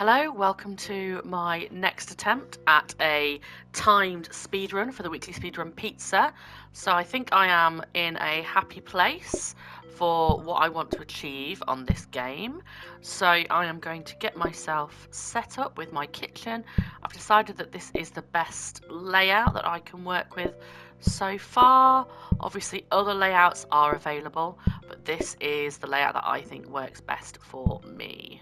Hello, welcome to my next attempt at a timed speedrun for the weekly speedrun pizza. So I think I am in a happy place for what I want to achieve on this game. So I am going to get myself set up with my kitchen. I've decided that this is the best layout that I can work with so far. Obviously other layouts are available, but this is the layout that I think works best for me.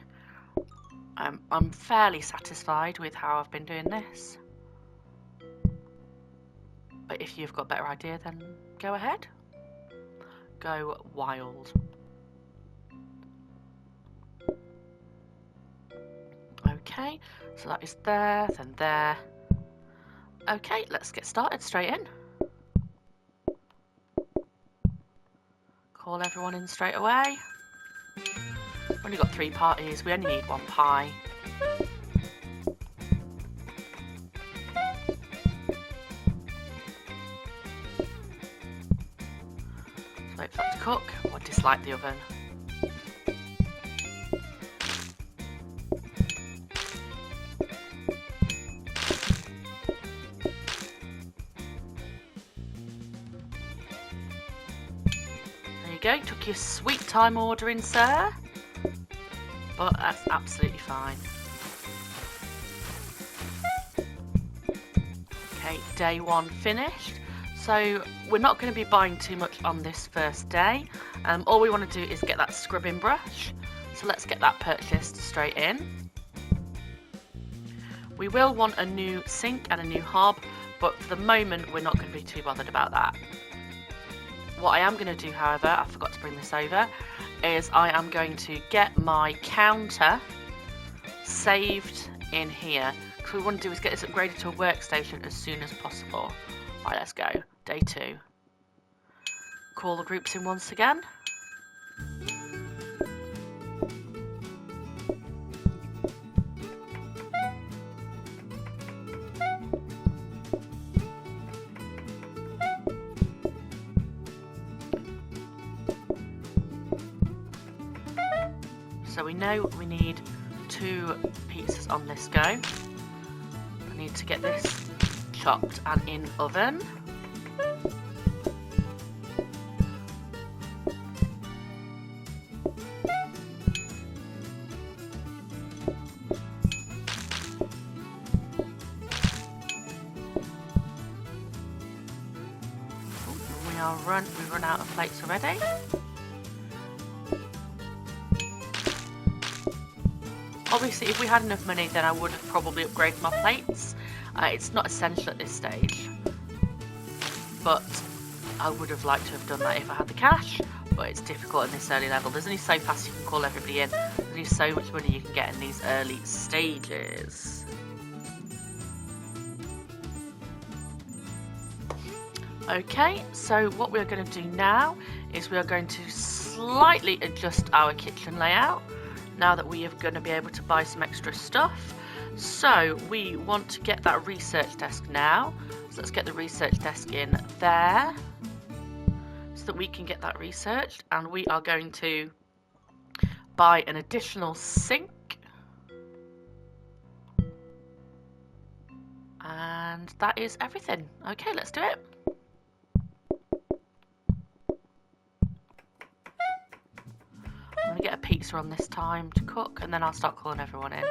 I'm fairly satisfied with how I've been doing this. But if you've got a better idea, then go ahead. Go wild. Okay, so that is there, then there. Okay, let's get started straight in. Call everyone in straight away. We've only got 3 parties, we only need 1 pie. Wait for that to cook, or dislike the oven. There you go, took your sweet time ordering, sir. But that's absolutely fine. Okay, day 1 finished. So we're not going to be buying too much on this first day. All we want to do is get that scrubbing brush. So let's get that purchased straight in. We will want a new sink and a new hob, but for the moment we're not going to be too bothered about that. What I am going to do, however, I forgot to bring this over, is I am going to get my counter saved in here. What we want to do is get this upgraded to a workstation as soon as possible. Right, let's go. Day 2. Call the groups in once again. So we know we need 2 pizzas on this go. I need to get this chopped and in oven. We run out of plates already. Obviously, if we had enough money, then I would have probably upgraded my plates. It's not essential at this stage, but I would have liked to have done that if I had the cash, but it's difficult in this early level. There's only so fast you can call everybody in. There's only so much money you can get in these early stages. Okay, so what we're going to do now is we are going to slightly adjust our kitchen layout now that we are going to be able to buy some extra stuff. So we want to get that research desk now. So let's get the research desk in there so that we can get that researched, and we are going to buy an additional sink. And that is everything. Okay, let's do it. I'm going to get a pizza on this time to cook, and then I'll start calling everyone in.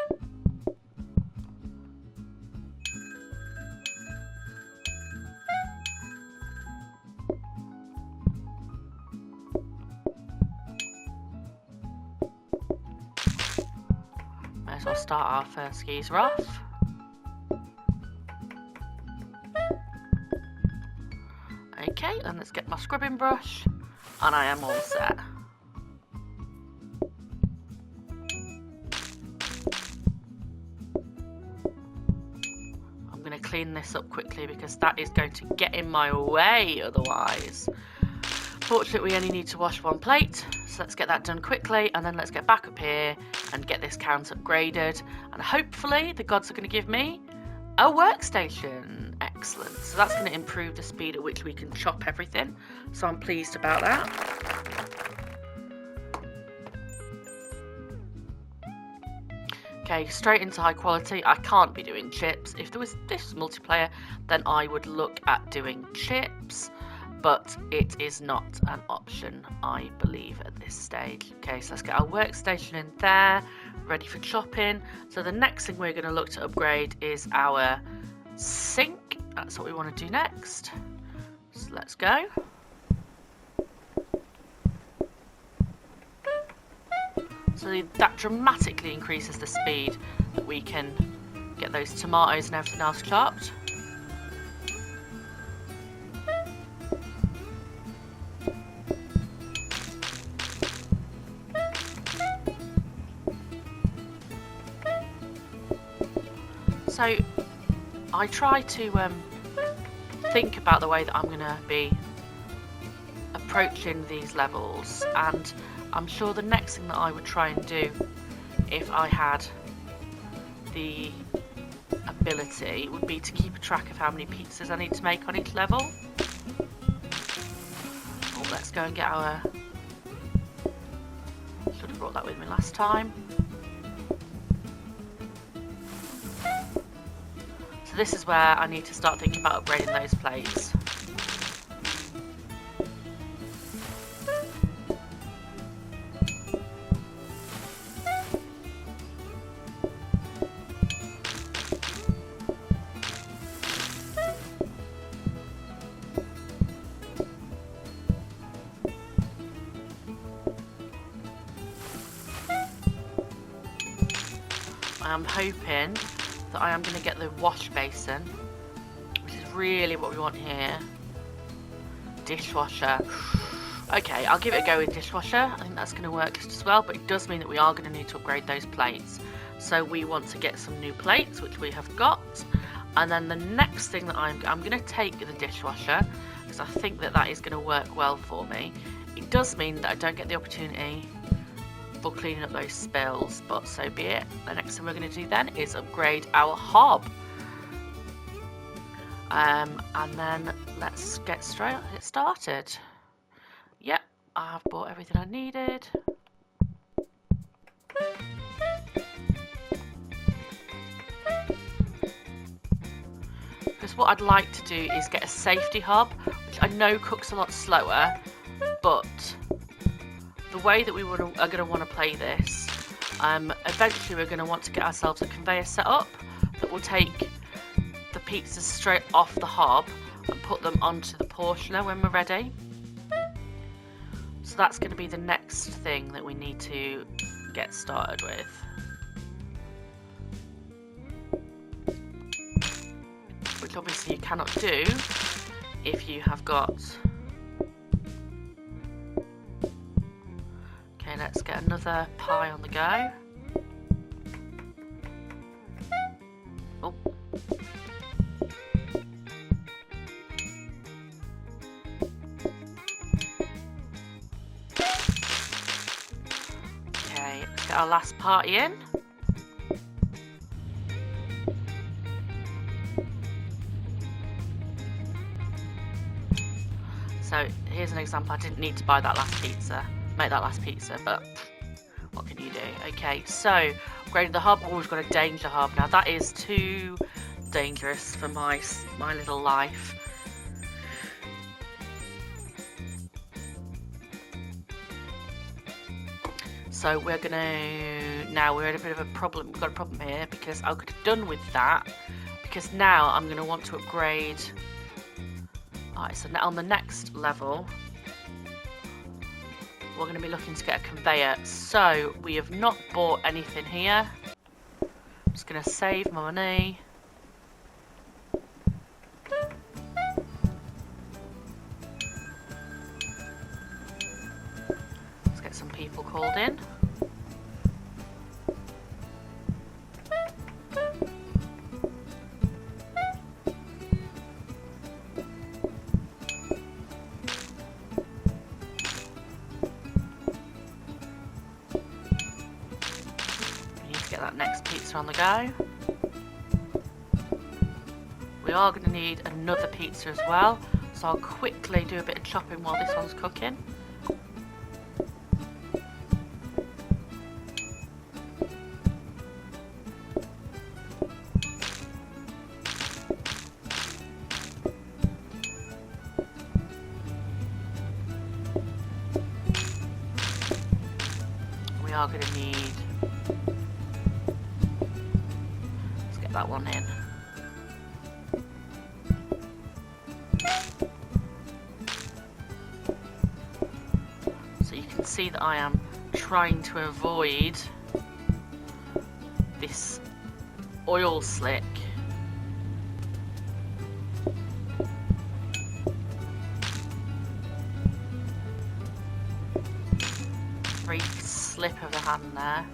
Might as well start our first geezer off. Okay, then let's get my scrubbing brush, and I am all set. Clean this up quickly because that is going to get in my way otherwise. Fortunately, we only need to wash 1 plate, so let's get that done quickly, and then let's get back up here and get this count upgraded, and hopefully the gods are going to give me a workstation. Excellent. So that's going to improve the speed at which we can chop everything, so I'm pleased about that. Okay, straight into high quality. I can't be doing chips. If this was multiplayer, then I would look at doing chips, but it is not an option, I believe, at this stage. Okay, so let's get our workstation in there, ready for chopping. So the next thing we're going to look to upgrade is our sink. That's what we want to do next. So let's go. So that dramatically increases the speed that we can get those tomatoes and everything else chopped. So I try to think about the way that I'm going to be approaching these levels, and I'm sure the next thing that I would try and do if I had the ability would be to keep a track of how many pizzas I need to make on each level. Oh, let's go and get our... Should have brought that with me last time. So this is where I need to start thinking about upgrading those plates. I'm hoping that I am going to get the wash basin, which is really what we want here. Dishwasher. Okay, I'll give it a go with dishwasher. I think that's going to work just as well, but it does mean that we are going to need to upgrade those plates. So we want to get some new plates, which we have got. And then the next thing that I'm going to take the dishwasher, because I think that that is going to work well for me. It does mean that I don't get the opportunity for cleaning up those spills, but so be it. The next thing we're going to do then is upgrade our hob, and then let's get started. Yep, I've bought everything I needed. Because what I'd like to do is get a safety hob, which I know cooks a lot slower, but the way that we are going to want to play this, eventually we're going to want to get ourselves a conveyor set up that will take the pizzas straight off the hob and put them onto the portioner when we're ready. So that's going to be the next thing that we need to get started with. Which obviously you cannot do if you have got... Okay, let's get another pie on the go. Oh. Okay, let's get our last party in. So here's an example. I didn't need to buy that last pizza. Make that last pizza, but what can you do? Okay, so upgrading the hob. Oh, we've got a danger hob now. That is too dangerous for my little life. So we're gonna we're in a bit of a problem. We've got a problem here because I could have done with that, because now I'm gonna want to upgrade. Alright, so now on the next level, we're going to be looking to get a conveyor. So we have not bought anything here. I'm just going to save my money. Let's get some people called in. That next pizza on the go. We are going to need another pizza as well, so I'll quickly do a bit of chopping while this one's cooking. are going to need... Let's get that one in. So you can see that I am trying to avoid this oil slick. Very slip of the hand there.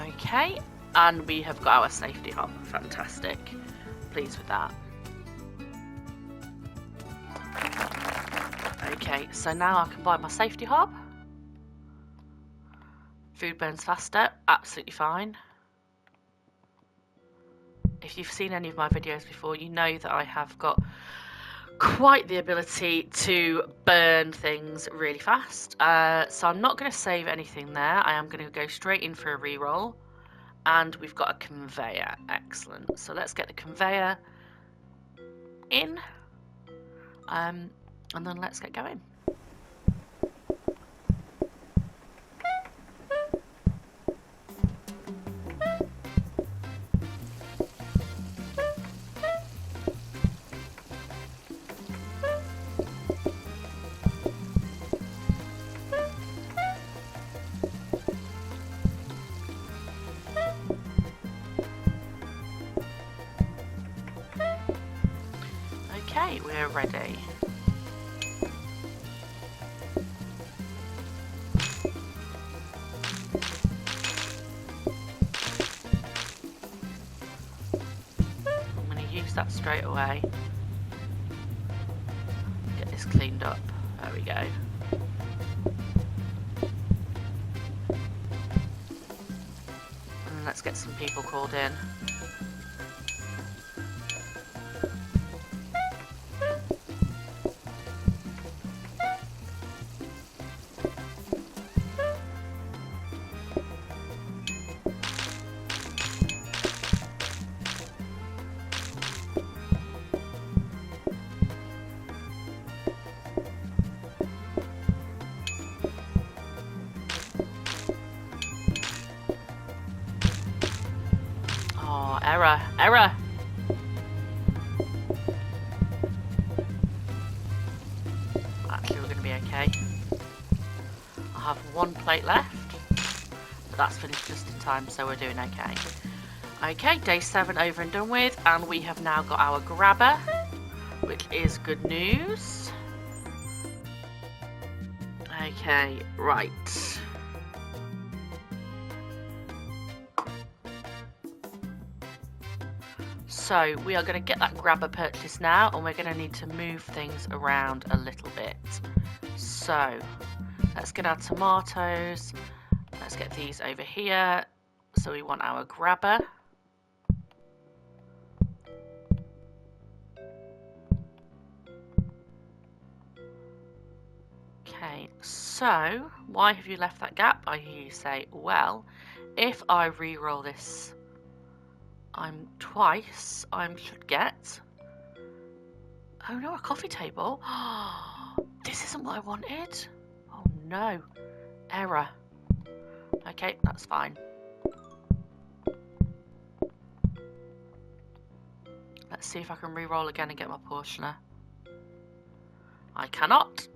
Okay, and we have got our safety hop. Fantastic. Pleased with that. Okay, so now I can buy my safety hob. Food burns faster, absolutely fine. If you've seen any of my videos before, you know that I have got quite the ability to burn things really fast. So I'm not going to save anything there. I am going to go straight in for a reroll. And we've got a conveyor. Excellent. So let's get the conveyor in. And then let's get going. Okay, we're ready. I'm going to use that straight away. Get this cleaned up. There we go. And let's get some people called in. Oh, error, error. Actually, we're going to be okay. I have one plate left, but that's finished just in time, so we're doing okay. Okay, day 7 over and done with, and we have now got our grabber, which is good news. Okay, right. So we are going to get that grabber purchase now, and we're going to need to move things around a little bit. So let's get our tomatoes. Let's get these over here. So we want our grabber. Okay, so why have you left that gap? I hear you say, well, if I re-roll this twice, I should get... Oh no, a coffee table. This isn't what I wanted. Oh no. Error. Okay, that's fine. Let's see if I can re-roll again and get my portioner. I cannot.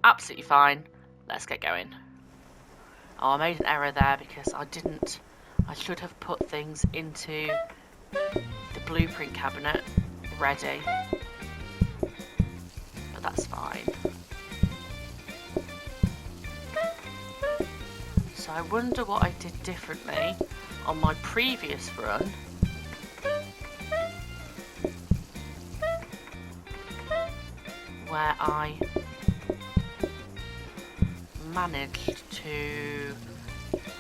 Absolutely fine. Let's get going. Oh, I made an error there because I should have put things into the blueprint cabinet ready. But that's fine. So I wonder what I did differently on my previous run. Where I managed to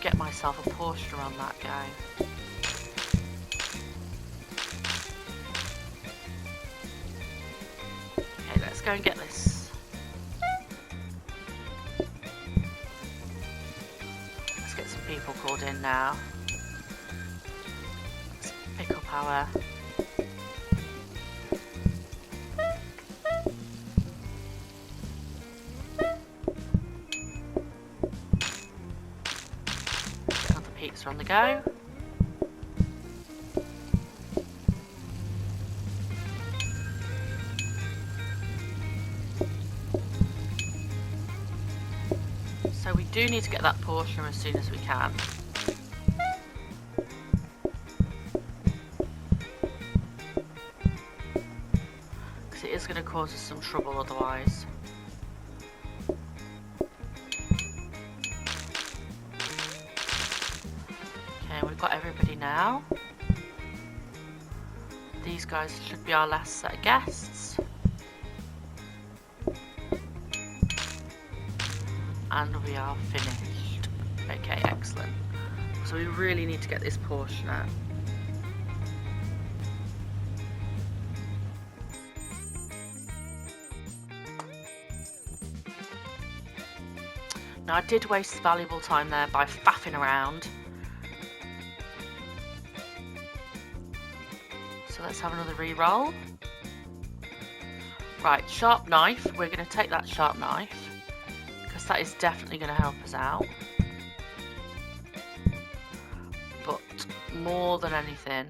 get myself a portioner on that go. Okay, let's go and get this. Let's get some people called in now. Let's pick up our... pizza on the go. So we do need to get that portion as soon as we can. Because it is going to cause us some trouble otherwise. Okay, we've got everybody now. These guys should be our last set of guests. And we are finished. Okay, excellent. So we really need to get this portion out. Now I did waste valuable time there by faffing around. So let's have another re-roll. Right, sharp knife. We're going to take that sharp knife. That is definitely going to help us out, but more than anything,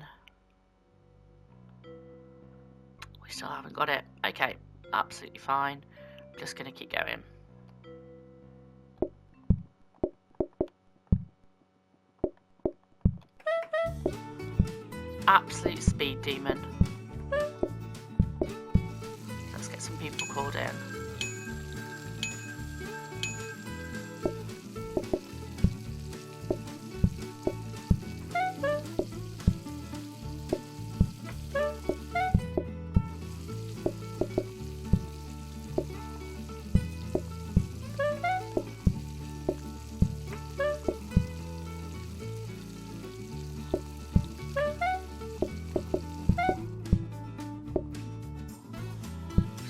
we still haven't got it. Okay, absolutely fine. I'm just going to keep going. Absolute speed demon. Let's get some people called in.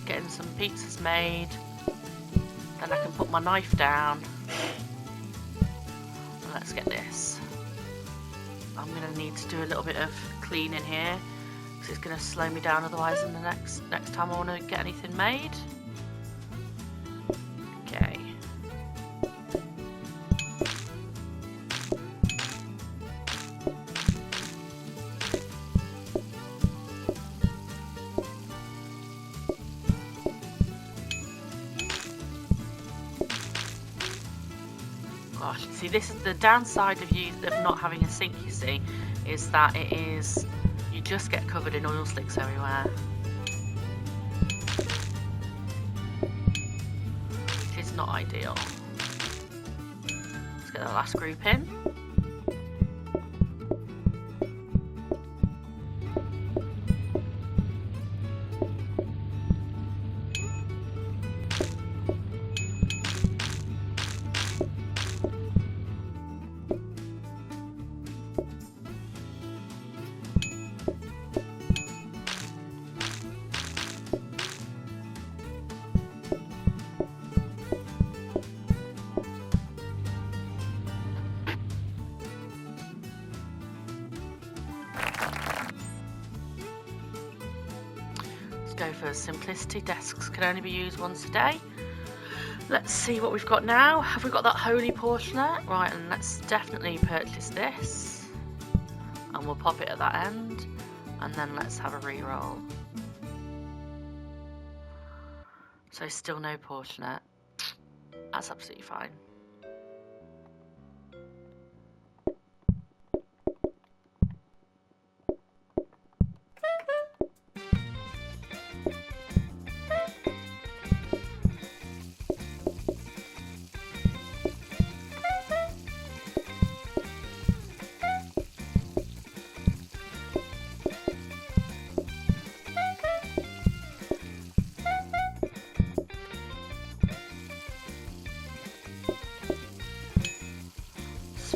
Getting some pizzas made, then I can put my knife down. And let's get this. I'm going to need to do a little bit of cleaning here because it's going to slow me down otherwise in the next time I want to get anything made. Okay. Gosh, see, this is the downside of not having a sink, you see, is that you just get covered in oil slicks everywhere. It's not ideal. Let's get the last group in. Go for simplicity. Desks can only be used once a day. Let's see what we've got now. Have we got that holy portioner? Right, and let's definitely purchase this. And we'll pop it at that end. And then let's have a re-roll. So still no portioner. That's absolutely fine.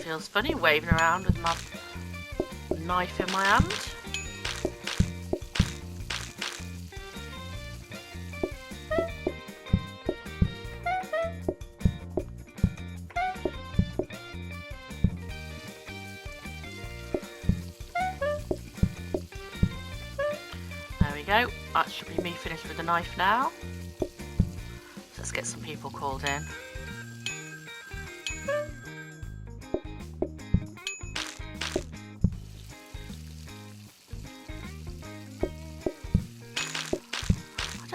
Feels funny waving around with my knife in my hand. There we go. That should be me finished with the knife now. So let's get some people called in.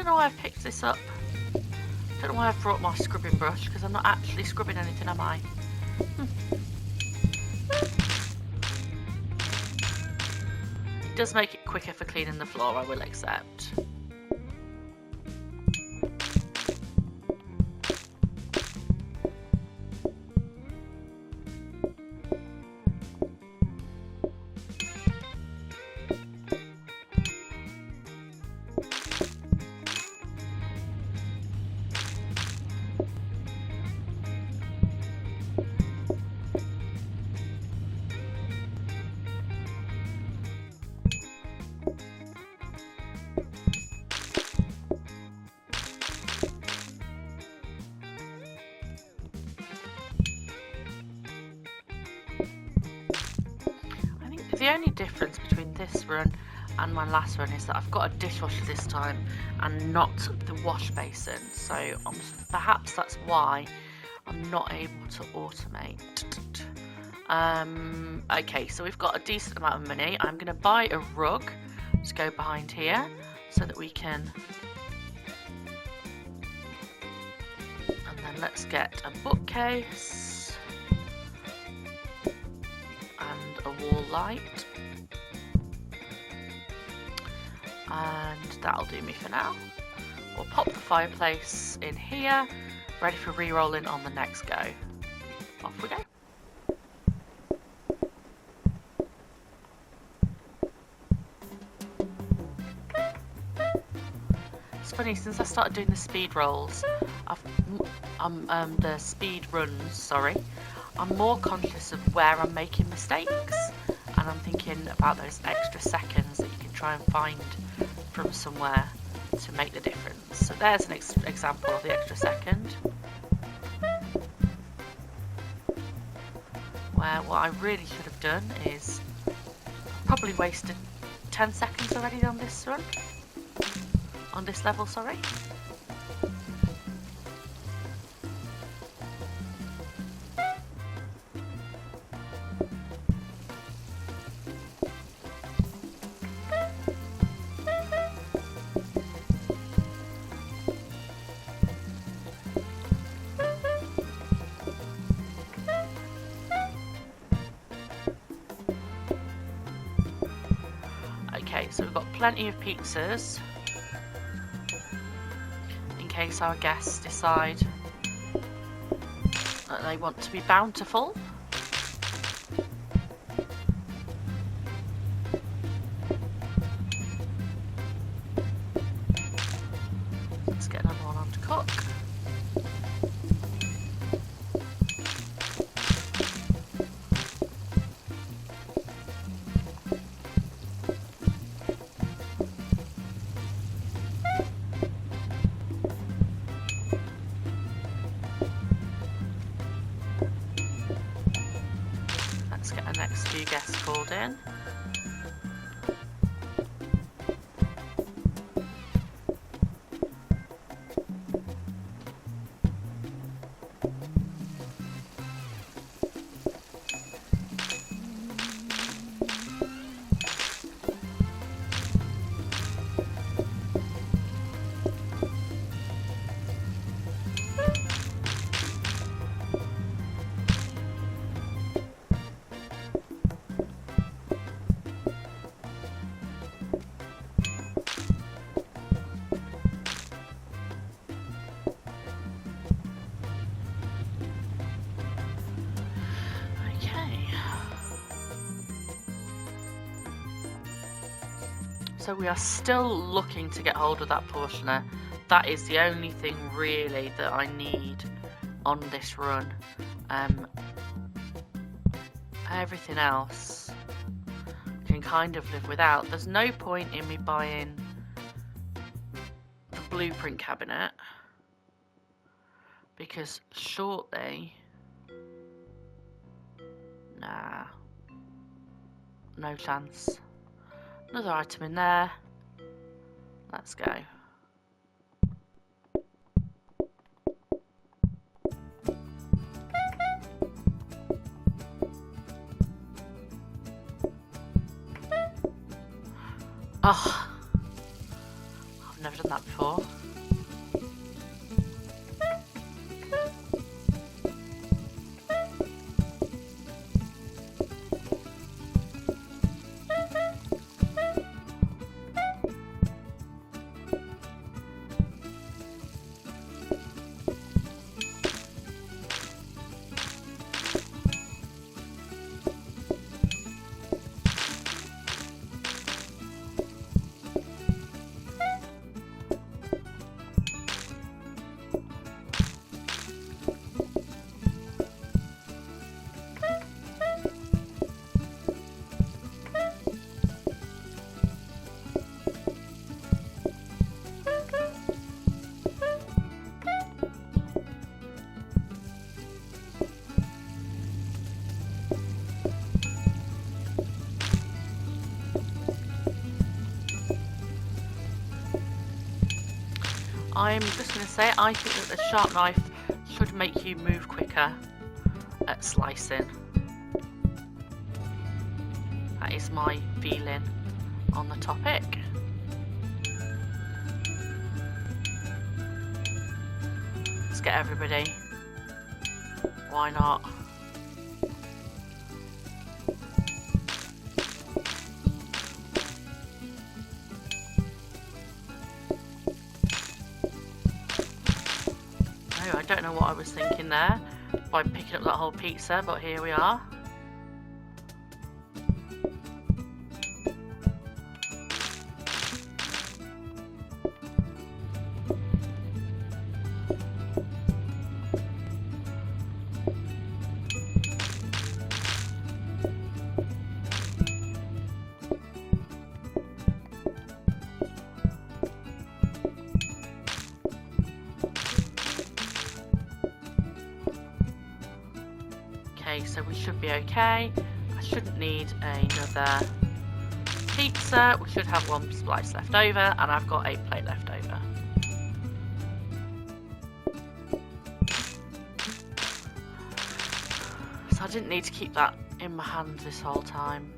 know why I've picked this up. Don't know why I've brought my scrubbing brush, because I'm not actually scrubbing anything, am I? It does make it quicker for cleaning the floor, I will accept. The only difference between this run and my last run is that I've got a dishwasher this time and not the wash basin, so perhaps that's why I'm not able to automate. Okay, so we've got a decent amount of money. I'm going to buy a rug to go behind here so that we can... And then let's get a bookcase. A wall light, and that'll do me for now. We'll pop the fireplace in here, ready for re-rolling on the next go. Off we go. It's funny, since I started doing the speed rolls, the speed runs, sorry, I'm more conscious of where I'm making mistakes, and I'm thinking about those extra seconds that you can try and find from somewhere to make the difference. So there's an example of the extra second, where what I really should have done is probably wasted 10 seconds already on this run, on this level, sorry. Okay, so we've got plenty of pizzas in case our guests decide that they want to be bountiful. Let's get another one on to cook. Let's get the next few guests called in. So we are still looking to get hold of that portioner. That is the only thing really that I need on this run. Everything else I can kind of live without. There's no point in me buying the blueprint cabinet because shortly, nah, no chance. Another item in there. Let's go. Oh, I've never done that before. I'm just going to say, I think that the sharp knife should make you move quicker at slicing. That is my feeling on the topic. Let's get everybody. Why not? I don't know what I was thinking there by picking up that whole pizza, but here we are. Okay, so we should be okay. I shouldn't need another pizza. We should have one slice left over, and I've got a plate left over. So I didn't need to keep that in my hand this whole time.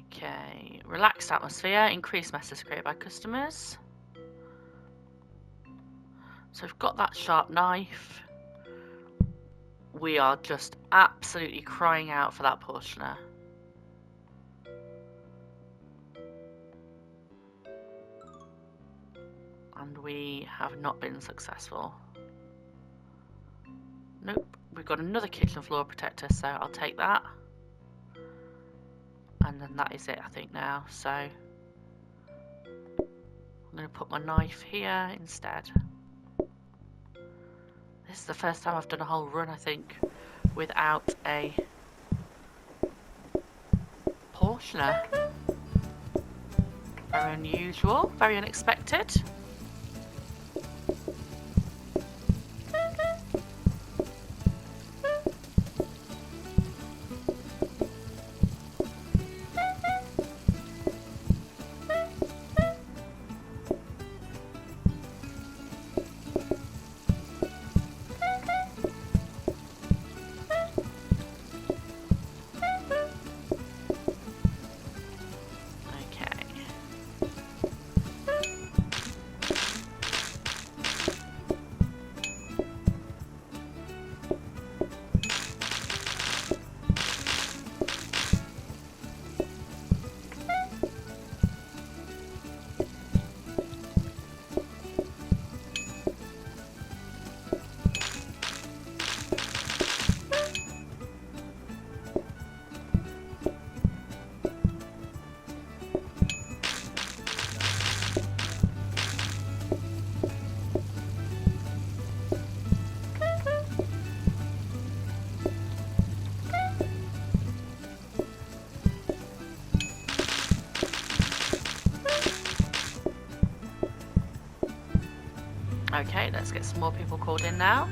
Okay, relaxed atmosphere, increased messes created by customers. So we've got that sharp knife. We are just absolutely crying out for that portioner. And we have not been successful. Nope, we've got another kitchen floor protector, so I'll take that. And then that is it, I think, now. So I'm going to put my knife here instead. This is the first time I've done a whole run, I think, without a portioner. Very unusual, very unexpected. Okay, let's get some more people called in now.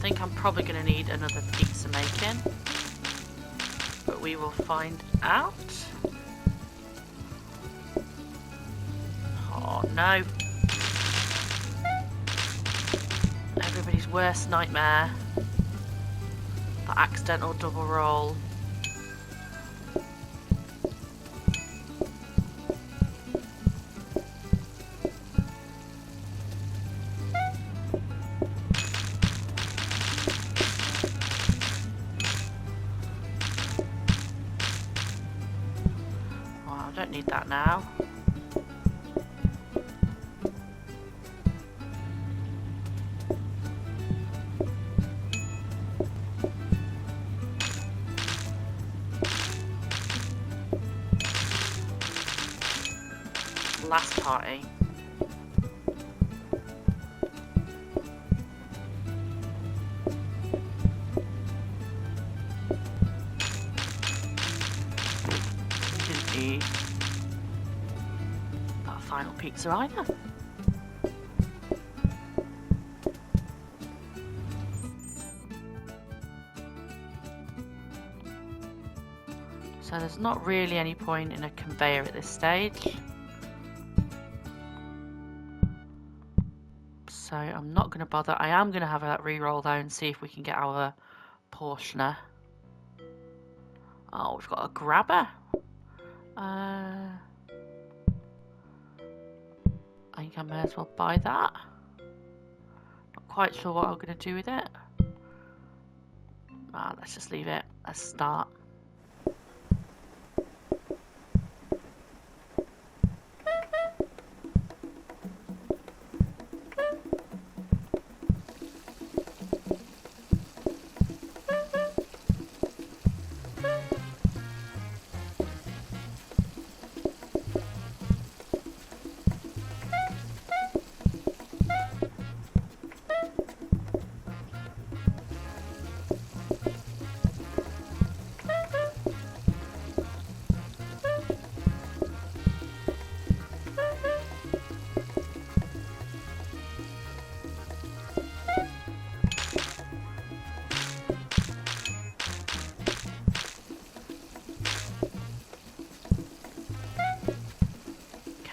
think I'm probably going to need another pizza making, but we will find out. Oh no. Everybody's worst nightmare. The accidental double roll. Oh, I don't need that now. Last party. Didn't need that final pizza either. So there's not really any point in a conveyor at this stage. So I'm not going to bother. I am going to have that re-roll though and see if we can get our portioner. Oh, we've got a grabber. I think I may as well buy that. Not quite sure what I'm going to do with it. Let's just leave it. Let's start.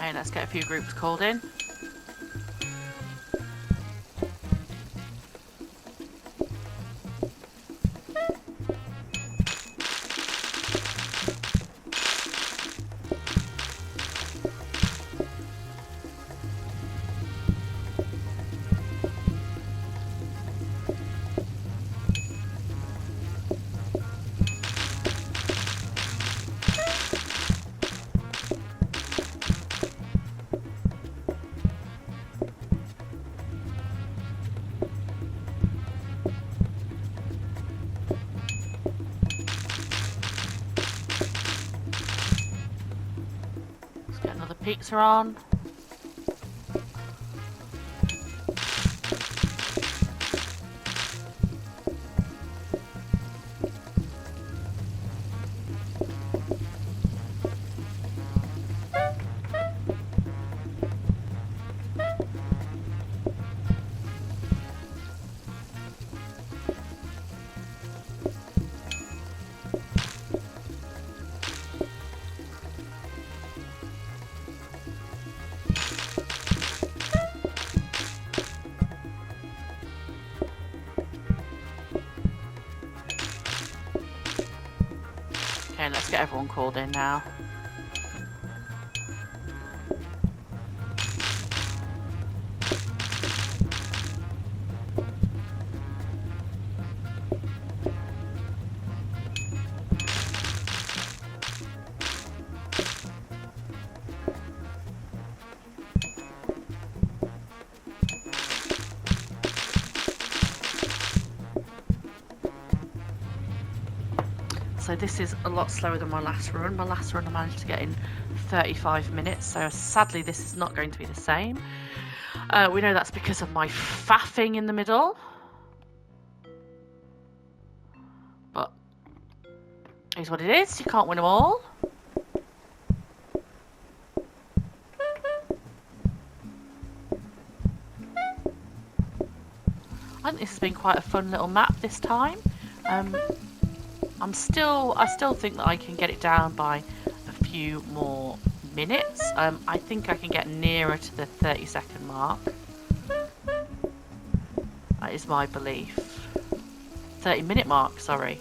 Okay, let's get a few groups called in. Pizza on. Okay, let's get everyone called in now. So this is a lot slower than my last run. My last run I managed to get in 35 minutes, so sadly this is not going to be the same. We know that's because of my faffing in the middle. But it is what it is, you can't win them all. I think this has been quite a fun little map this time. I still think that I can get it down by a few more minutes. I think I can get nearer to the 30-second mark. That is my belief. 30-minute mark, sorry.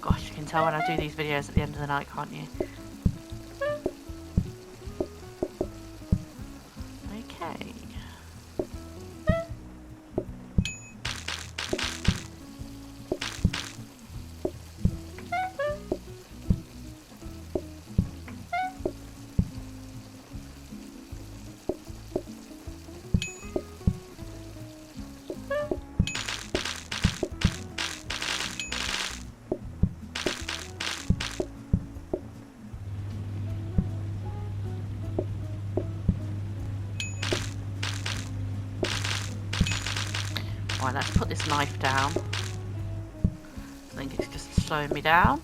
Gosh, you can tell when I do these videos at the end of the night, can't you? Okay. Right, let's put this knife down. I think it's just slowing me down.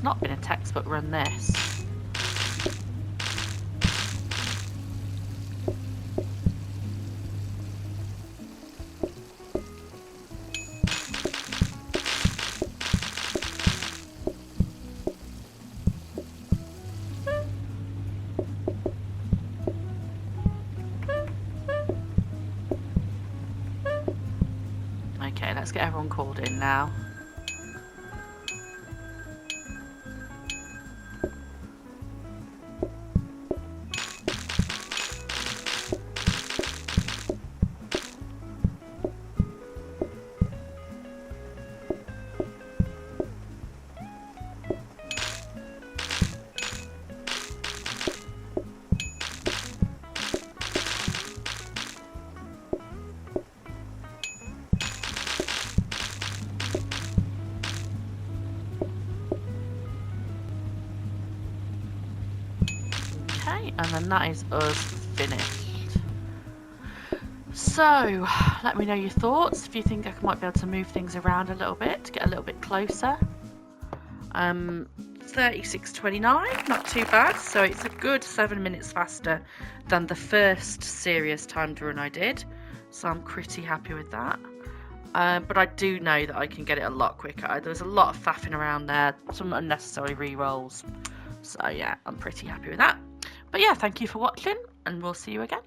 Not been a textbook run, this. Okay, let's get everyone called in now. And then that is us finished. So, let me know your thoughts. If you think I might be able to move things around a little bit to get a little bit closer. 36:29, not too bad. So it's a good 7 minutes faster than the first serious timed run I did. So I'm pretty happy with that. But I do know that I can get it a lot quicker. There's a lot of faffing around there, some unnecessary re-rolls. So yeah, I'm pretty happy with that. But yeah, thank you for watching, and we'll see you again.